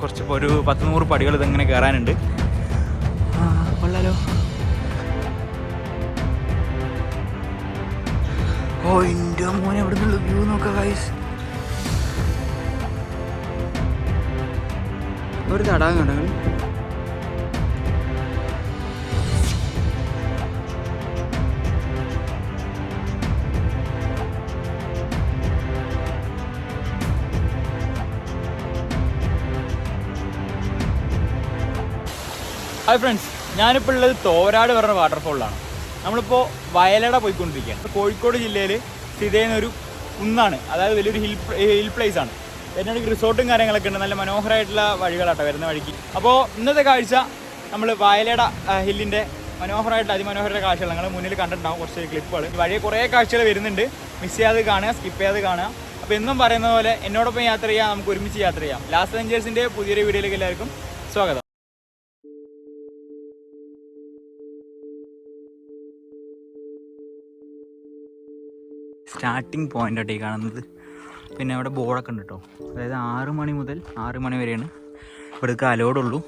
കുറച്ചിപ്പോൾ ഒരു 100 പടികൾ ഇതെങ്ങനെ കയറാനുണ്ട്. കൊള്ളാലോ. ഓ എൻ്റെ മോനെ എവിടെ നിന്നുള്ള വ്യൂ നോക്കാം ഗൈസ്. ഒരു തടാകം കണ്ടോ? ഹായ് ഫ്രണ്ട്സ്, ഞാനിപ്പോൾ ഉള്ളത് തോരാട് പറഞ്ഞ വാട്ടർഫോളിലാണ്. നമ്മളിപ്പോൾ വയലട പോയിക്കൊണ്ടിരിക്കുകയാണ്. കോഴിക്കോട് ജില്ലയിൽ സ്ഥിതി ചെയ്യുന്ന ഒരു കുന്നാണ്, അതായത് വലിയൊരു ഹിൽ പ്ലേസ് ആണ്. അതിനിടയ്ക്ക് റിസോർട്ടും കാര്യങ്ങളൊക്കെ ഉണ്ട്. നല്ല മനോഹരമായിട്ടുള്ള വഴികളാട്ടോ വരുന്ന വഴിക്ക്. അപ്പോൾ ഇന്നത്തെ കാഴ്ച നമ്മൾ വയലട ഹില്ലിൻ്റെ മനോഹരമായിട്ട് അതിമനോഹരമായ കാഴ്ചകൾ നിങ്ങൾ മുന്നിൽ കണ്ടിട്ടുണ്ടാവും. കുറച്ച് ക്ലിപ്പുകൾ വഴിയെ കുറേ കാഴ്ചകൾ വരുന്നുണ്ട്. മിസ് ചെയ്യാതെ കാണുക, സ്കിപ്പ് ചെയ്യാതെ കാണുക. അപ്പോൾ എന്നും പറയുന്ന പോലെ എന്നോടൊപ്പം യാത്ര ചെയ്യാം, നമുക്ക് ഒരുമിച്ച് യാത്ര ചെയ്യാം. ലാസ്റ്റ് വെഞ്ചേഴ്സിൻ്റെ പുതിയൊരു വീഡിയോയിലേക്ക് എല്ലാവർക്കും സ്വാഗതം. സ്റ്റാർട്ടിങ് പോയിൻ്റായിട്ട് ഈ കാണുന്നത്. പിന്നെ അവിടെ ബോർഡൊക്കെ ഉണ്ട് കേട്ടോ. അതായത് 6 മണി മുതൽ 6 മണി വരെയാണ് ഇവിടേക്ക് അലോഡുള്ളൂ.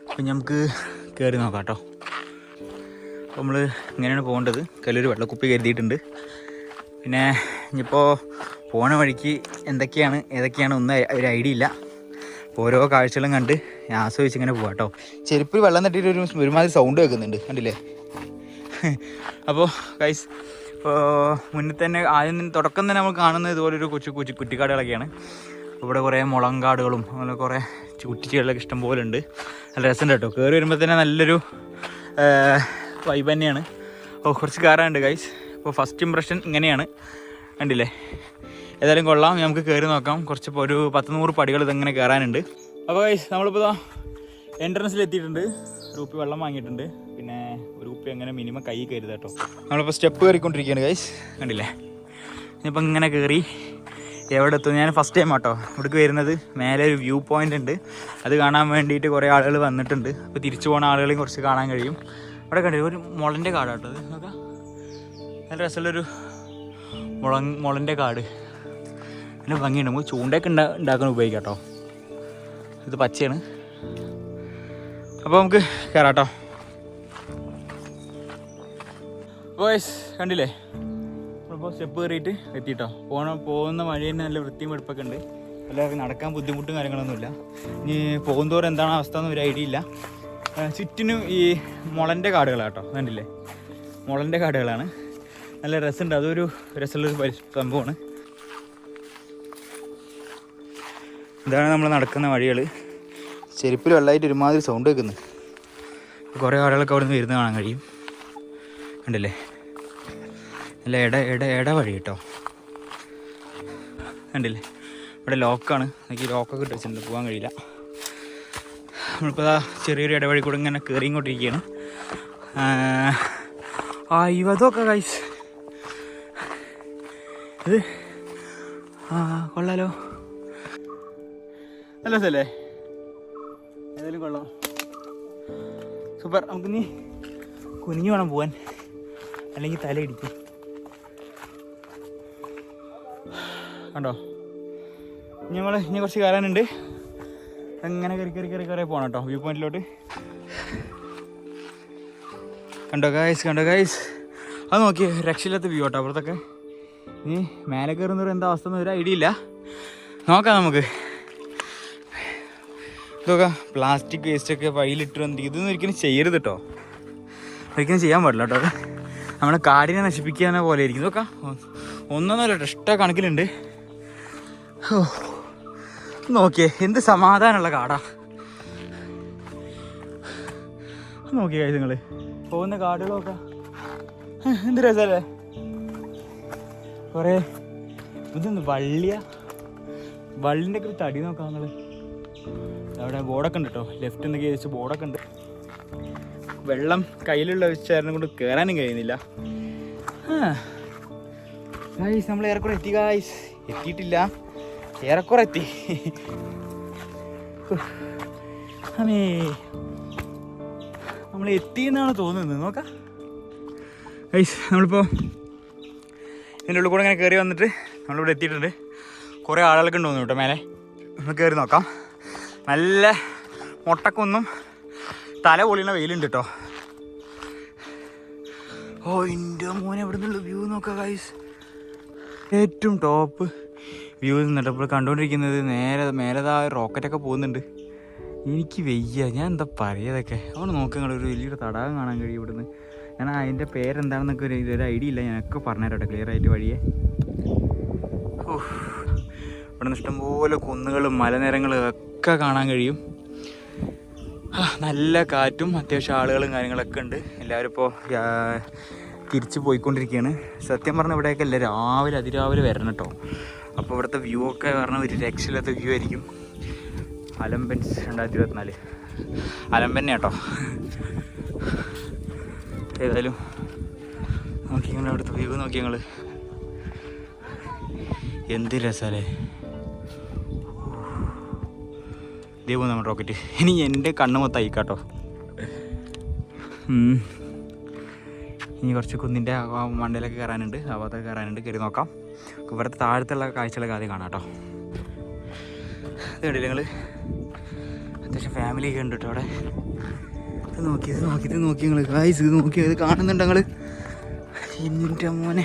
അപ്പം നമുക്ക് കയറി നോക്കാം കേട്ടോ. അപ്പോൾ നമ്മൾ ഇങ്ങനെയാണ് പോകേണ്ടത്. കയ്യിലൊരു വെള്ളക്കുപ്പി കരുതിയിട്ടുണ്ട്. പിന്നെ ഇനിയിപ്പോൾ പോണ വഴിക്ക് എന്തൊക്കെയാണ് ഏതൊക്കെയാണ് ഒന്നും ഒരു ഐഡിയ ഇല്ല. ഓരോ കാഴ്ചകളും കണ്ട് ആസ്വദിച്ച് ഇങ്ങനെ പോകാം കേട്ടോ. ചെരുപ്പിൽ വെള്ളം തട്ടിയിട്ട് ഒരുമാതിരി സൗണ്ട് കേൾക്കുന്നുണ്ട്, കണ്ടില്ലേ? അപ്പോൾ ഗൈസ്, ഇപ്പോൾ മുന്നിൽ തന്നെ ആദ്യം തുടക്കം തന്നെ നമ്മൾ കാണുന്നത് ഇതുപോലൊരു കുറ്റിക്കാടുകളൊക്കെയാണ്. ഇവിടെ കുറേ മുളങ്കാടുകളും അങ്ങനെ കുറേ കുറ്റിച്ചെടികളൊക്കെ ഇഷ്ടം പോലെ ഉണ്ട്. നല്ല രസമുണ്ട് കേട്ടോ. കയറി വരുമ്പോൾ തന്നെ നല്ലൊരു വൈബ് തന്നെയാണ്. അപ്പോൾ കുറച്ച് കയറാനുണ്ട് ഗൈസ്. അപ്പോൾ ഫസ്റ്റ് ഇംപ്രഷൻ ഇങ്ങനെയാണ്, കണ്ടില്ലേ? ഏതായാലും കൊള്ളാം, നമുക്ക് കയറി നോക്കാം. കുറച്ചിപ്പോൾ ഒരു 100 പടികൾ ഇതെങ്ങനെ കയറാനുണ്ട്. അപ്പോൾ ഗൈസ്, നമ്മളിപ്പോൾ എൻട്രൻസിൽ എത്തിയിട്ടുണ്ട്. ഒരു കുപ്പി വെള്ളം വാങ്ങിയിട്ടുണ്ട്. പിന്നെ ഒരു കുപ്പി അങ്ങനെ മിനിമം കൈ കയറുത് കേട്ടോ. നമ്മളിപ്പോൾ സ്റ്റെപ്പ് കയറിക്കൊണ്ടിരിക്കുകയാണ് ഗൈസ്, കണ്ടില്ലേ? ഇനിയിപ്പോൾ ഇങ്ങനെ കയറി എവിടെ എത്തും? ഞാൻ ഫസ്റ്റ് ടൈം കേട്ടോ ഇവിടേക്ക് വരുന്നത്. മേലെ ഒരു വ്യൂ പോയിൻ്റ് ഉണ്ട്, അത് കാണാൻ വേണ്ടിയിട്ട് കുറേ ആളുകൾ വന്നിട്ടുണ്ട്. അപ്പോൾ തിരിച്ചു പോകുന്ന ആളുകളെയും കുറച്ച് കാണാൻ കഴിയും. അവിടെ കണ്ടില്ല ഒരു മുളൻ്റെ കാട് കേട്ടോ. അത് നോക്കാം, നല്ല രസമുള്ളൊരു മുളൻ്റെ കാട്. നല്ല ഭംഗിയുണ്ട്. നമുക്ക് ചൂണ്ടയൊക്കെ ഉണ്ടാക്കാൻ ഉപയോഗിക്കാം കേട്ടോ. ഇത് പച്ചയാണ്. അപ്പോൾ നമുക്ക് കയറാം കേട്ടോ. ബോയ്സ് കണ്ടില്ലേ, നമ്മളിപ്പോൾ സ്റ്റെപ്പ് കയറിയിട്ട് എത്തിയിട്ടോ. പോകുന്ന വഴി തന്നെ നല്ല വൃത്തിയും വെടുപ്പൊക്കെ ഉണ്ട്. എല്ലാവർക്കും നടക്കാൻ ബുദ്ധിമുട്ടും കാര്യങ്ങളൊന്നുമില്ല. ഇനി പോകുന്തോറും എന്താണ് അവസ്ഥ എന്ന് ഒരു ഐഡിയ ഇല്ല. ചുറ്റിനും ഈ മുളൻ്റെ കാടുകളാണ് കേട്ടോ. കണ്ടില്ലേ, മുളൻ്റെ കാടുകളാണ്. നല്ല രസമുണ്ട്. അതൊരു രസമുള്ളൊരു സംഭവമാണ്. ഇതാണ് നമ്മൾ നടക്കുന്ന വഴികൾ. ചെരുപ്പിൽ വെള്ളമായിട്ട് ഒരുമാതിരി സൗണ്ട് വെക്കുന്നത്. കുറേ ആളുകളൊക്കെ അവിടെ നിന്ന് വരുന്ന കാണാൻ കഴിയും, കണ്ടില്ലേ? നല്ല ഇട വഴി കേട്ടോ, കണ്ടില്ലേ? ഇവിടെ ലോക്കാണ്. എനിക്ക് ലോക്കൊക്കെ ഇട്ട് വെച്ചിട്ടുണ്ട്, പോകാൻ കഴിയില്ല. നമ്മളിപ്പോൾ ചെറിയൊരു ഇടവഴി കൂടെ ഇങ്ങനെ കയറി ഇങ്ങോട്ടിരിക്കുകയാണ്. ഇതൊക്കെ ഗൈസ്, ഇത് കൊള്ളാലോ, നല്ല രസമല്ലേ? ഏതായാലും കൊള്ളാം, സൂപ്പർ. നമുക്ക് നീ കുനിഞ്ഞു വേണം പോവാൻ, അല്ലെങ്കിൽ തലയിടിക്കും. കണ്ടോ? ഇനി കുറച്ച് കയറാനുണ്ട്. അങ്ങനെ കയറി പോകണം കേട്ടോ വ്യൂ പോയിന്റിലോട്ട്. കണ്ടോ ഗൈസ്, അത് നോക്കിയേ, രക്ഷയില്ലാത്ത വ്യൂ കേട്ടോ അപ്പുറത്തൊക്കെ. ഇനി മേലെ കയറുന്നവർ എന്താ അവസ്ഥ എന്ന് ഒരു ഐഡിയ ഇല്ല. നോക്കാം നമുക്ക്. ഇതൊക്കെ പ്ലാസ്റ്റിക് വേസ്റ്റൊക്കെ വഴിയിലിട്ട് വന്നിട്ട് ഇതൊന്നും ഒരിക്കലും ചെയ്യരുത് കേട്ടോ. ഒരിക്കലും ചെയ്യാൻ പാടില്ല കേട്ടോ. അത് നമ്മുടെ കാടിനെ നശിപ്പിക്കാനെ പോലെ ഇരിക്കും. ഇതൊക്കെ ഒന്നൊന്നുമല്ല കേട്ടോ, ഇഷ്ട കണക്കിലുണ്ട്. നോക്കിയേ, എന്ത് സമാധാനമുള്ള കാടാ. നോക്കിയേ നിങ്ങൾ പോകുന്ന കാടുകളൊക്കെ എന്ത് രസമല്ലേ? കുറേ ഇതൊന്ന് വള്ളിൻ്റെ ഒക്കെ തടി നോക്കാം നിങ്ങൾ. അവിടെ ബോർഡൊക്കെ ഉണ്ട് കേട്ടോ, ലെഫ്റ്റ് നിന്ന് കയറിച്ച് ബോർഡൊക്കെ ഉണ്ട്. വെള്ളം കയ്യിലുള്ള ചേർന്ന് കൊണ്ട് കയറാനും കഴിയുന്നില്ല. ഗായ്സ്, നമ്മൾ ഏറെക്കുറെ എത്തി ഗായ്സ്. എത്തിയിട്ടില്ല, ഏറെക്കുറെ എത്തി. നമ്മൾ എത്തിയെന്നാണ് തോന്നുന്നത്. നോക്കാം ഗായ്സ്, നമ്മളിപ്പോൾ ഇതിൻ്റെ ഉള്ളിൽ കൂടെ ഇങ്ങനെ കയറി വന്നിട്ട് നമ്മളിവിടെ എത്തിയിട്ടുണ്ട്. കുറേ ആളുകളൊക്കെ ഉണ്ടോന്നു കേട്ടോ മേലെ. നമ്മൾ കയറി നോക്കാം. നല്ല മുട്ടക്കൊന്നും തല പൊളിയുന്ന വെയിലുണ്ട് കേട്ടോ. ഓ എൻ്റെ മോനെ എവിടെ നിന്നുള്ള വ്യൂ നോക്കാം ഗൈസ്. ഏറ്റവും ടോപ്പ് വ്യൂ നിന്നിട്ട് ഇപ്പോൾ കണ്ടുകൊണ്ടിരിക്കുന്നത് നേരെ മേലതാ റോക്കറ്റൊക്കെ പോകുന്നുണ്ട്. എനിക്ക് വയ്യ, ഞാൻ എന്താ പറയുക. അവിടെ നോക്കുക, ഒരു വലിയൊരു തടാകം കാണാൻ കഴിയും ഇവിടുന്ന്. ഞാൻ അതിൻ്റെ പേരെന്താണെന്നൊക്കെ ഒരു ഐഡിയ ഇല്ല, ഞാനൊക്കെ പറഞ്ഞുതരട്ടെ ക്ലിയർ ആയിട്ട് വഴിയെ. ഇവിടെ നിന്ന് ഇഷ്ടംപോലെ കുന്നുകളും മലനിരങ്ങളും ഒക്കെ കാണാൻ കഴിയും. നല്ല കാറ്റും അത്യാവശ്യം ആളുകളും കാര്യങ്ങളൊക്കെ ഉണ്ട്. എല്ലാവരും ഇപ്പോൾ തിരിച്ച് പോയിക്കൊണ്ടിരിക്കുകയാണ്. സത്യം പറഞ്ഞാൽ ഇവിടെയൊക്കെ അല്ല അതിരാവിലെ വരണം കേട്ടോ. അപ്പോൾ ഇവിടുത്തെ വ്യൂ ഒക്കെ പറഞ്ഞാൽ ഒരു രക്ഷയില്ലാത്ത വ്യൂ ആയിരിക്കും. അലമ്പൻസ് 2024 അലമ്പന്നെ കേട്ടോ. ഏതായാലും നോക്കി നിങ്ങൾ അവിടുത്തെ വ്യൂ നോക്കി ഞങ്ങൾ, എന്ത് രസമല്ലേ. ഇതേ പോകും നമ്മുടെ റോക്കറ്റ്. ഇനി എൻ്റെ കണ്ണ് മൊത്തം അയക്കാട്ടോ. ഇനി കുറച്ച് കുന്നിൻ്റെ മണ്ടയിലൊക്കെ കയറാനുണ്ട്, ആ ഭാഗത്തൊക്കെ കയറാനുണ്ട്. കയറി നോക്കാം. ഇവിടുത്തെ താഴത്തുള്ള കാഴ്ചകളൊക്കെ ആദ്യം കാണാം കേട്ടോ. ഇത് കണ്ടില്ല നിങ്ങൾ, അത്യാവശ്യം ഫാമിലിയൊക്കെ ഉണ്ട് കേട്ടോ അവിടെ. ഇത് നോക്കി നിങ്ങൾ ഗായ്സ്, ഇത് നോക്കി, ഇത് കാണുന്നുണ്ട് നിങ്ങൾ. എൻ്റെ മോനെ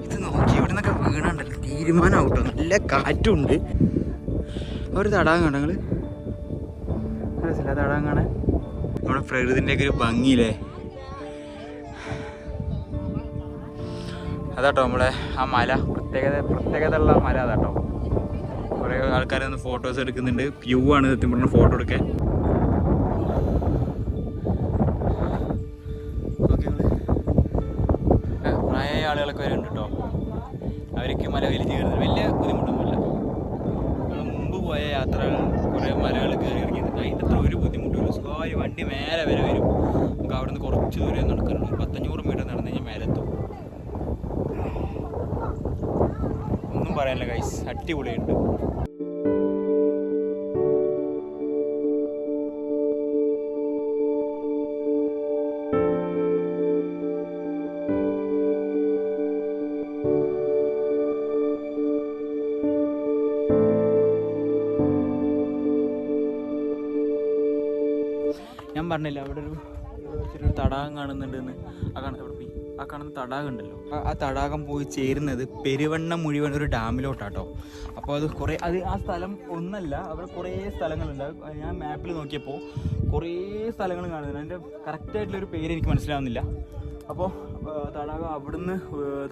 ഇത് നോക്കി, ഇവിടെ നിന്നൊക്കെ വീണുണ്ടല്ലോ തീരുമാനമാവും കേട്ടോ. നല്ല കാറ്റുണ്ട്. ഒരു തടാകം കണ്ടോ നിങ്ങൾ, രസമില്ല തടാകം കാണാൻ. നമ്മുടെ പ്രകൃതിൻ്റെയൊക്കെ ഒരു ഭംഗിയില്ലേ. അതാട്ടോ നമ്മളെ ആ മല, പ്രത്യേകത ഉള്ള മല അതാട്ടോ. കുറേ ആൾക്കാരൊന്ന് ഫോട്ടോസ് എടുക്കുന്നുണ്ട്. വ്യൂ ആണ് സത്യം പറഞ്ഞ ഫോട്ടോ എടുക്കാൻ. പ്രായമായ ആളുകളൊക്കെ വരുന്നുണ്ട് കേട്ടോ. അവർക്ക് മല വലിച്ച് കയറുന്നത് വലിയ ബുദ്ധിമുട്ടൊന്നുമില്ല. നമ്മൾ മുമ്പ് പോയ യാത്രകൾ കുറേ മലകൾ കയറി ഇറങ്ങിയിട്ടുണ്ട്. അതിൻ്റെ അത്ര ഒരു ബുദ്ധിമുട്ടില്ല. സുഖമായി വണ്ടി മേലെ വരെ വരും. നമുക്ക് അവിടെ നിന്ന് കുറച്ച് ദൂരം നടക്കാനുണ്ട്. 1500 മീറ്റർ നടന്നു കഴിഞ്ഞാൽ മേലെത്തും. ഒന്നും പറയാനില്ല ഗൈസ്, അടിപൊളിയുണ്ട്. ഞാൻ പറഞ്ഞില്ല അവിടെ ഒരു ചെറിയൊരു തടാകം കാണുന്നുണ്ടെന്ന്. ആ കാണുന്ന തടാകം ഉണ്ടല്ലോ, ആ തടാകം പോയി ചേരുന്നത് പെരുവണ്ണ മുഴുവൻ ഒരു ഡാമിലോട്ടാട്ടോ. അപ്പോൾ അത് ആ സ്ഥലം ഒന്നല്ല, അവിടെ കുറേ സ്ഥലങ്ങളുണ്ട്. ഞാൻ മാപ്പിൽ നോക്കിയപ്പോൾ കുറേ സ്ഥലങ്ങൾ കാണുന്നുണ്ട്. അതിൻ്റെ കറക്റ്റായിട്ടുള്ളൊരു പേര് എനിക്ക് മനസ്സിലാവുന്നില്ല. അപ്പോൾ തടാകം അവിടുന്ന്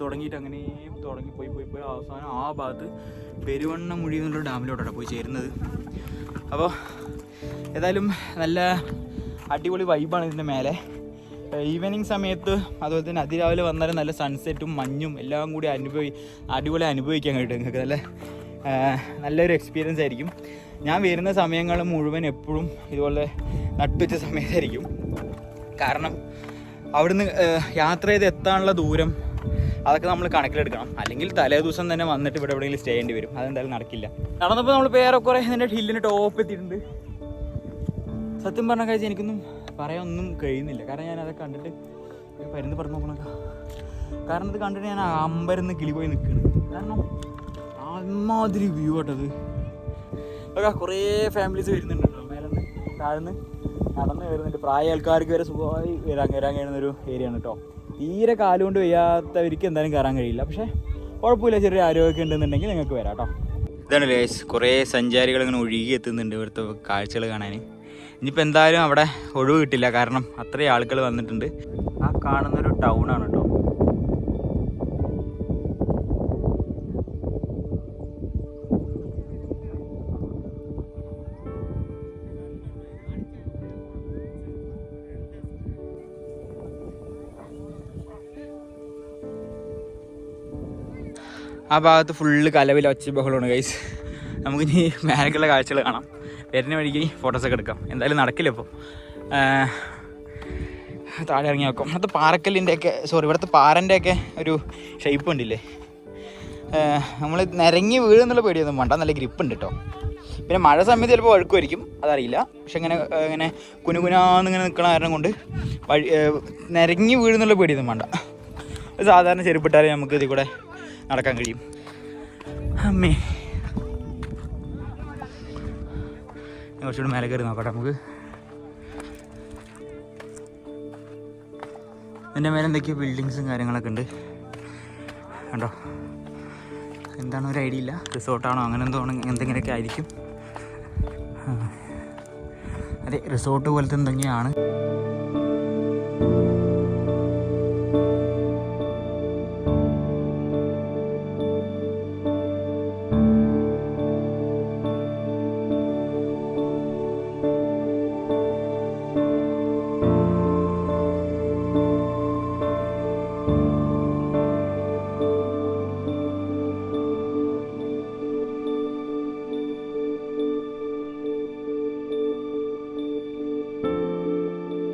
തുടങ്ങിയിട്ട് അങ്ങനെ പോയി അവസാനം ആ ഭാഗത്ത് പെരുവണ്ണ മുഴുവൻ എന്നുള്ള ഡാമിലോട്ടാട്ടോ പോയി ചേരുന്നത്. അപ്പോൾ ഏതായാലും നല്ല അടിപൊളി വൈബാണ് ഇതിൻ്റെ മേലെ. ഈവനിങ് സമയത്ത് അതുപോലെ തന്നെ അതിരാവിലെ വന്നാലും നല്ല സൺസെറ്റും മഞ്ഞും എല്ലാം കൂടി അടിപൊളി അനുഭവിക്കാൻ കഴിയും നിങ്ങൾക്ക്. നല്ലൊരു എക്സ്പീരിയൻസ് ആയിരിക്കും. ഞാൻ വരുന്ന സമയങ്ങൾ മുഴുവൻ എപ്പോഴും ഇതുപോലെ നട്ടുവെച്ച സമയത്തായിരിക്കും. കാരണം അവിടുന്ന് യാത്ര ചെയ്ത് എത്താനുള്ള ദൂരം അതൊക്കെ നമ്മൾ കണക്കിലെടുക്കണം. അല്ലെങ്കിൽ തലേ ദിവസം തന്നെ വന്നിട്ട് ഇവിടെ എവിടെയെങ്കിലും സ്റ്റേ ചെയ്യേണ്ടി വരും. അതെന്തായാലും നടക്കില്ല. നടന്നപ്പോൾ നമ്മൾ ഏറെക്കുറെ ഇതിൻ്റെ ഹില്ലിന് ടോപ്പ് എത്തിയിട്ടുണ്ട്. സത്യം പറഞ്ഞ കാഴ്ച എനിക്കൊന്നും പറയാനൊന്നും കഴിയുന്നില്ല. കാരണം ഞാൻ അതൊക്കെ കണ്ടിട്ട് പരുന്ന് പറഞ്ഞു നോക്കണൊക്കെ. കാരണം ഇത് കണ്ടിട്ട് ഞാൻ അമ്പരന്ന് കിളി പോയി നിൽക്കുകയാണ്. കാരണം അമ്മാതിരി വ്യൂ ആട്ടത്. അതൊക്കെ കുറേ ഫാമിലീസ് വരുന്നുണ്ട് കേട്ടോ. മേലെന്ന് താഴ്ന്ന് നടന്ന് കയറുന്നുണ്ട്. പ്രായ ആൾക്കാർക്ക് വരെ സുഖമായി വരാൻ കഴിയുന്നൊരു ഏരിയ ആണ് കേട്ടോ. തീരെ കാലുകൊണ്ട് വയ്യാത്തവർക്ക് എന്തായാലും കയറാൻ കഴിയില്ല. പക്ഷേ കുഴപ്പമില്ല, ചെറിയ ആരോഗ്യമൊക്കെ ഉണ്ടെന്നുണ്ടെങ്കിൽ നിങ്ങൾക്ക് വരാം കേട്ടോ. ഇതാണ് ഗൈസ്, കുറേ സഞ്ചാരികൾ ഇങ്ങനെ ഒഴുകി എത്തുന്നുണ്ട് ഇവിടുത്തെ കാഴ്ചകൾ കാണാൻ. ഇനിയിപ്പോൾ എന്തായാലും അവിടെ ഒഴിവ് കിട്ടില്ല, കാരണം അത്രയും ആളുകൾ വന്നിട്ടുണ്ട്. ആ കാണുന്നൊരു ടൗണാണ് കേട്ടോ. ആ ഭാഗത്ത് ഫുള്ള് കലവില ഒച്ച ബഹളമാണ് ഗൈസ്. നമുക്കിനി മേലേക്കുള്ള കാഴ്ചകൾ കാണാം. വരുന്ന വഴിക്ക് ഫോട്ടോസൊക്കെ എടുക്കാം. എന്തായാലും നടക്കില്ല ഇപ്പോൾ. താഴെ ഇറങ്ങി നോക്കാം. ഇവിടുത്തെ പാറക്കല്ലിൻ്റെയൊക്കെ ഇവിടുത്തെ പാറൻ്റെയൊക്കെ ഒരു ഷേപ്പ് ഉണ്ടില്ലേ. നമ്മൾ നിരങ്ങി വീഴുന്നുള്ള പേടിയൊന്നും വേണ്ട, നല്ല ഗ്രിപ്പ് ഉണ്ട് കേട്ടോ. പിന്നെ മഴ സമയത്ത് ചിലപ്പോൾ വഴുക്കുമായിരിക്കും, അതറിയില്ല. പക്ഷെ ഇങ്ങനെ കുനുകുനാന്നിങ്ങനെ നിൽക്കണ കാരണം കൊണ്ട് നിരങ്ങി വീഴുന്നുള്ള പേടിയൊന്നും വേണ്ട. സാധാരണ ചെരുപ്പിട്ടാലേ നമുക്ക് ഇതിൽ കൂടെ നടക്കാൻ കഴിയും. അമ്മേ കുറച്ചുകൂടി മേലെ കയറി നോക്കട്ടെ നമുക്ക്. ഇതിൻ്റെ മേലെ എന്തൊക്കെയോ ബിൽഡിങ്സും കാര്യങ്ങളൊക്കെ ഉണ്ട് കണ്ടോ. എന്താണ് ഒരു ഐഡിയ ഇല്ല, റിസോർട്ടാണോ അങ്ങനെ എന്തോ എന്തെങ്കിലുമൊക്കെ ആയിരിക്കും. അതെ, റിസോർട്ട് പോലത്തെ എന്തെങ്കിലുമാണ്.